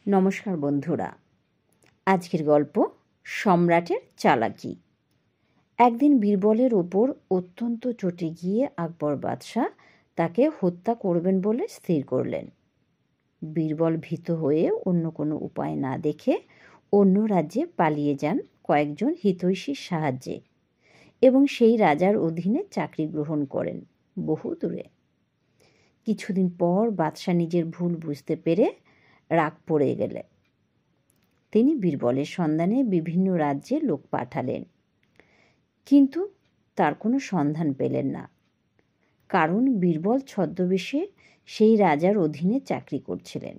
নমস্কার বন্ধুরা, আজকের গল্প সম্রাটের চালাকি। একদিন বীরবলের ওপর অত্যন্ত চটে গিয়ে আকবর বাদশাহ তাকে হত্যা করবেন বলে স্থির করলেন। বীরবল ভীত হয়ে অন্য কোনো উপায় না দেখে অন্য রাজ্যে পালিয়ে যান কয়েকজন হিতৈষীর সাহায্যে এবং সেই রাজার অধীনে চাকরি গ্রহণ করেন বহু দূরে। কিছুদিন পর বাদশাহ নিজের ভুল বুঝতে পেরে রাগ পড়ে গেলে তিনি বীরবলের সন্ধানে বিভিন্ন রাজ্যে লোক পাঠালেন, কিন্তু তার কোনো সন্ধান পেলেন না, কারণ বীরবল ছদ্মবেশে সেই রাজার অধীনে চাকরি করছিলেন।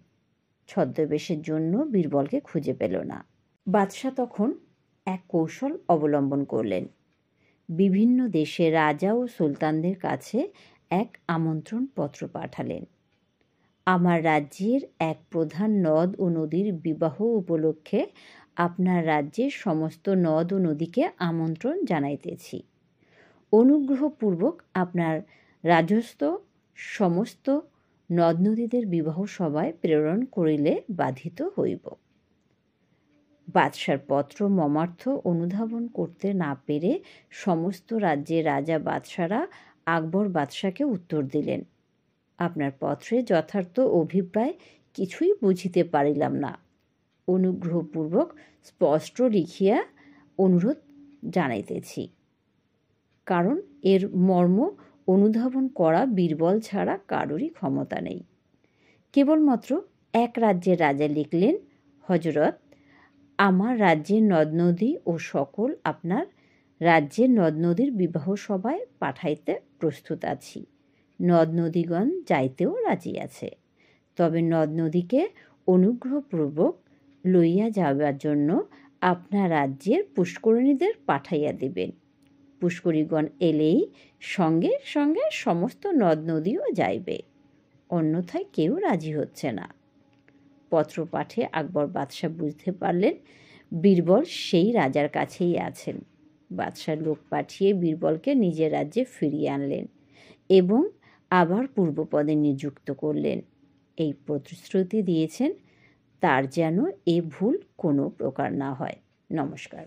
ছদ্মবেশের জন্য বীরবলকে খুঁজে পেল না। বাদশাহ তখন এক কৌশল অবলম্বন করলেন। বিভিন্ন দেশে রাজা ও সুলতানদের কাছে এক আমন্ত্রণ পত্র পাঠালেন। আমার রাজ্যের এক প্রধান নদ ও নদীর বিবাহ উপলক্ষে আপনার রাজ্যের সমস্ত নদ ও নদীকে আমন্ত্রণ জানাইতেছি। অনুগ্রহপূর্বক আপনার রাজস্থ সমস্ত নদ নদীদের বিবাহ সভায় প্রেরণ করিলে বাধিত হইব। বাদশার পত্র মর্মার্থ অনুধাবন করতে না পেরে সমস্ত রাজ্যের রাজা বাদশারা আকবর বাদশাকে উত্তর দিলেন, আপনার পত্রে যথার্থ অভিপ্রায় কিছুই বুঝিতে পারিলাম না। অনুগ্রহপূর্বক স্পষ্ট লিখিয়া অনুরোধ জানাইতেছি, কারণ এর মর্ম অনুধাবন করা বীরবল ছাড়া কারোরই ক্ষমতা নেই। কেবলমাত্র এক রাজ্যের রাজা লিখলেন, হজরত, আমার রাজ্যের নদ নদী ও সকল আপনার রাজ্যের নদ নদীর বিবাহ সভায় পাঠাইতে প্রস্তুত আছি। নদ নদীগণ যাইতেও রাজি আছে, তবে নদ নদীকে অনুগ্রহপূর্বক লইয়া যাওয়ার জন্য আপনার রাজ্যের পুষ্করিণীদের পাঠাইয়া দিবেন। পুষ্করিগণ এলেই সঙ্গে সঙ্গে সমস্ত নদ নদীও যাইবে, অন্যথায় কেউ রাজি হচ্ছে না। পত্র পাঠে আকবর বাদশাহ বুঝতে পারলেন বীরবল সেই রাজার কাছেই আছেন। বাদশাহ লোক পাঠিয়ে বীরবলকে নিজের রাজ্যে ফিরিয়ে আনলেন এবং আবার পূর্বপদে নিযুক্ত করলেন। এই প্রতিশ্রুতি দিয়েছেন তার যেন এ ভুল কোনো প্রকার না হয়। নমস্কার।